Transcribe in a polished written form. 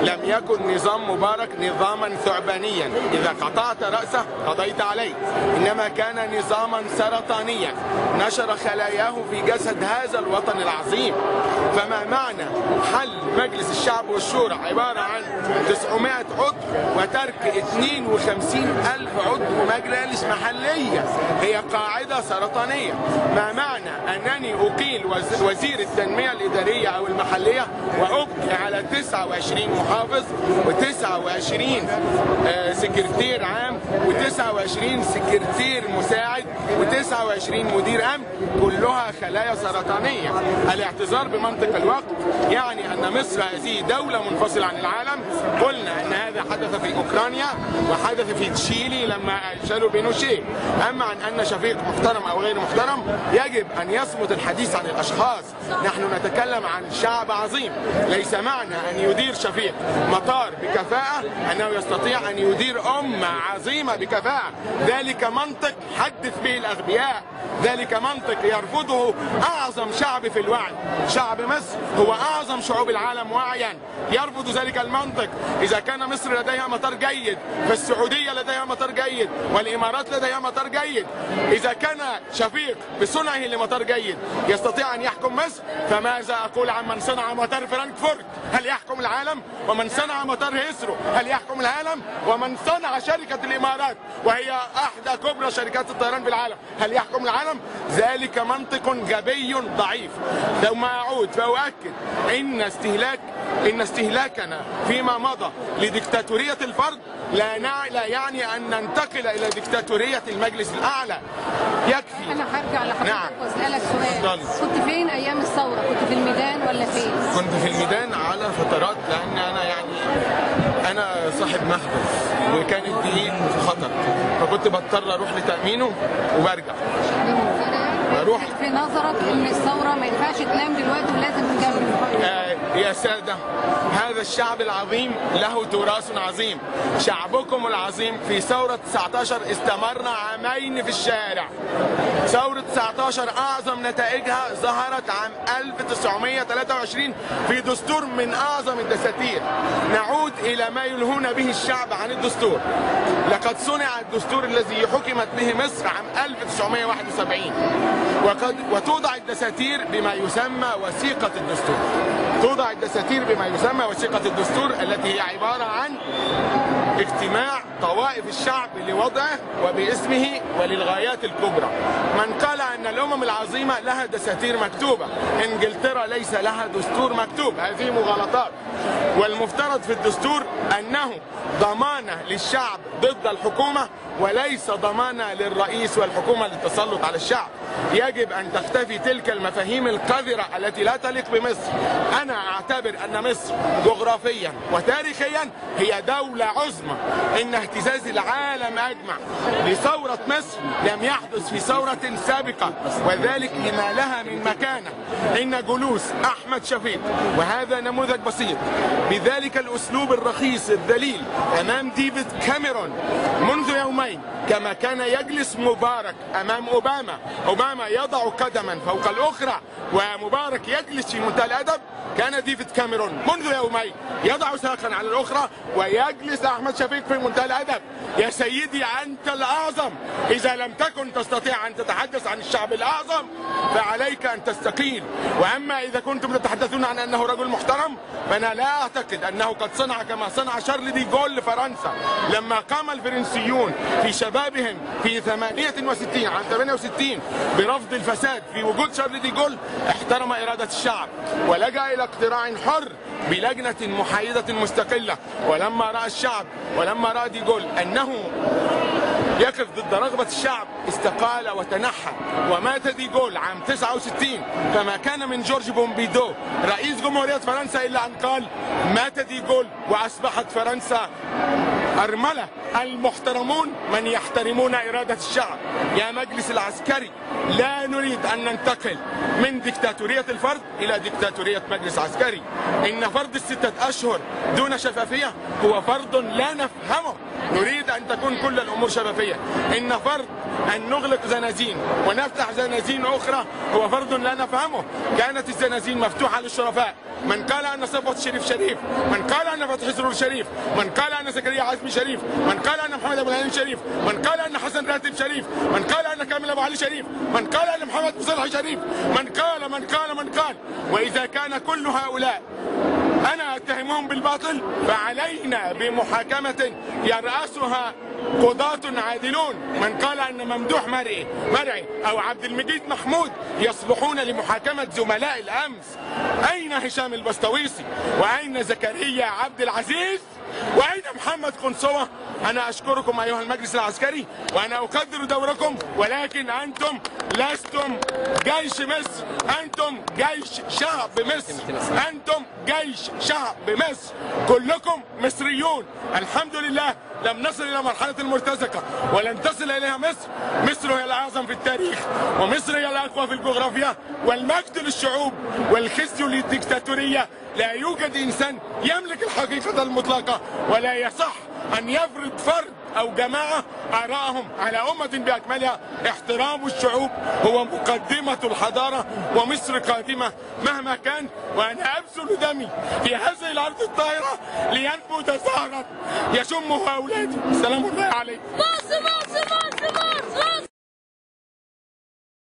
لم يكن نظام مبارك نظاما ثعبانيا إذا قطعت رأسه قضيت عليه، إنما كان نظاما سرطانيا نشر خلاياه في جسد هذا الوطن العظيم. فما معنى حل مجلس الشعب والشورى عبارة عن 900 عضو وترك 52,000 عضو مجالس محلية؟ هي قاعدة سرطانية. ما معنى أنني أقيل وزير التنمية الإدارية أو المحلية وأبقي على 29 محافظ و29 سكرتير عام و29 سكرتير مساعد و29 مدير أمن، كلها خلايا سرطانية. الاعتذار بمنطق الوقت يعني أن مصر هذه دولة منفصلة عن العالم. قلنا أن هذا حدث في أوكرانيا وحدث في تشيلي لما شالوا بينوشيه. أما عن أن شفيق محترم أو غير محترم يجب أن يصمت الحديث عن الأشخاص. نحن نتكلم عن شعب عظيم. ليس معنى أن يدير شفيق مطار بكفاءة أنه يستطيع أن يدير أمة عظيمة بكفاءة. ذلك منطق حدث به الأغبياء، ذلك منطق يرفضه أعظم شعب في الوعي. شعب مصر هو أعظم شعوب العالم وعيا، يرفض ذلك المنطق. إذا كان مصر لديها مطار جيد فالسعودية لديها مطار جيد والإمارات لديها مطار جيد. إذا كان شفيق بصنعه لمطار جيد يستطيع أن يحكم مصر، فماذا أقول عن من صنع مطار فرانكفورت؟ هل يحكم العالم؟ ومن صنع مطار هيثرو هل يحكم العالم؟ ومن صنع شركة الإمارات وهي أحدى كبرى شركات الطيران في العالم هل يحكم العالم؟ ذلك منطق غبي ضعيف. ثم أعود فأؤكد إن استهلاكنا فيما مضى لديكتاتورية الفرد لا يعني أن ننتقل إلى ديكتاتورية المجلس الأعلى. يكفي. أنا هرجع لحضرتك وأسألك سؤال. كنت فين أيام الثورة؟ كنت في الميدان ولا فين؟ كنت في الميدان على فترات، لأن أنا صاحب محبس وكانت دي في خطر، فكنت بضطر أروح لتأمينه وبرجع. بروح. في نظرك إن الثورة ما ينفعش تنام دلوقتي ولازم تكمل؟ يا سادة، هذا الشعب العظيم له تراث عظيم. شعبكم العظيم في ثورة 19 استمرنا عامين في الشارع. ثورة 19 أعظم نتائجها ظهرت عام 1923 في دستور من أعظم الدساتير. نعود إلى ما يلهون به الشعب عن الدستور. لقد صنع الدستور الذي حكمت به مصر عام 1971 وتوضع الدساتير بما يسمى وثيقة الدستور. توضع الدساتير بما يسمى وثيقة الدستور التي هي عبارة عن اجتماع طوائف الشعب لوضعه وباسمه وللغايات الكبرى. من قال أن الأمم العظيمة لها دساتير مكتوبة، إنجلترا ليس لها دستور مكتوب، هذه مغالطات. والمفترض في الدستور أنه ضمانة للشعب ضد الحكومة وليس ضمانة للرئيس والحكومة للتسلط على الشعب. يجب أن تختفي تلك المفاهيم القذرة التي لا تليق بمصر. أنا أعتبر أن مصر جغرافيا وتاريخيا هي دولة عظمى. إن اهتزاز العالم أجمع لثورة مصر لم يحدث في ثورة سابقة، وذلك لما لها من مكانة. إن جلوس أحمد شفيق، وهذا نموذج بسيط، بذلك الأسلوب الرخيص الذليل أمام ديفيد كاميرون منذ يومين كما كان يجلس مبارك أمام أوباما يضع قدما فوق الأخرى ومبارك يجلس في منتهى الأدب، كان ديفيد كاميرون منذ يومين يضع ساقا على الأخرى ويجلس أحمد شفيق في منتهى الأدب. يا سيدي أنت الأعظم، إذا لم تكن تستطيع أن تتحدث عن الشعب الأعظم فعليك أن تستقيل. وأما إذا كنتم تتحدثون عن أنه رجل محترم فأنا لا أعتقد أنه قد صنع كما صنع شارل دي جول لفرنسا لما قام الفرنسيون في شبابهم في 68 عام 68 برفض الفساد في وجود شارل دي جول، احترم إرادة الشعب ولجأ إلى اقتراع حر بلجنة محايدة مستقلة. ولما رأى الشعب ولما رأى دي جول أنه يقف ضد رغبة الشعب استقال وتنحى ومات دي جول عام 69. فما كان من جورج بومبيدو رئيس جمهورية فرنسا إلا أن قال مات دي جول وأصبحت فرنسا أرملة. المحترمون من يحترمون إرادة الشعب. يا مجلس العسكري، لا نريد أن ننتقل من ديكتاتورية الفرد إلى ديكتاتورية مجلس عسكري. إن فرض ال6 أشهر دون شفافية هو فرض لا نفهمه. نريد أن تكون كل الأمور شفافية. إن فرض أن نغلق زنازين ونفتح زنازين أخرى هو فرض لا نفهمه. كانت الزنازين مفتوحة للشرفاء، من قال أن صفوت الشريف شريف، من قال أن فتحي سرور شريف، من قال أن زكريا عزمي شريف، من قال أن محمد أبو العلي شريف، من قال أن حسن راتب شريف، من قال أن كامل أبو علي شريف، من قال أن محمد مصلحي شريف، من قال. وإذا كان كل هؤلاء أنا أتهمهم بالباطل فعلينا بمحاكمة يرأسها قضاة عادلون. من قال أن ممدوح مرعي أو عبد المجيد محمود يصلحون لمحاكمة زملاء الأمس، أين هشام البسطويسي؟ وأين زكريا عبد العزيز؟ وأين محمد قنصوة؟ أنا أشكركم أيها المجلس العسكري وأنا أقدر دوركم، ولكن أنتم لستم جيش مصر، أنتم جيش شعب مصر، أنتم جيش شعب مصر، كلكم مصريون. الحمد لله لم نصل إلى مرحلة المرتزقة ولن تصل إليها مصر. مصر هي الأعظم في التاريخ، ومصر هي الأقوى في الجغرافيا، والمجد للشعوب والخزي للديكتاتورية. لا يوجد إنسان يملك الحقيقة المطلقة، ولا يصح أن يفرض فرد أو جماعة آراءهم على أمة بأكملها. احترام الشعوب هو مقدمة الحضارة، ومصر قادمة مهما كان، وأنا أبذل دمي في هذه الأرض الطاهرة لينبت زهرا يشمه أولادي. سلام الله عليكم.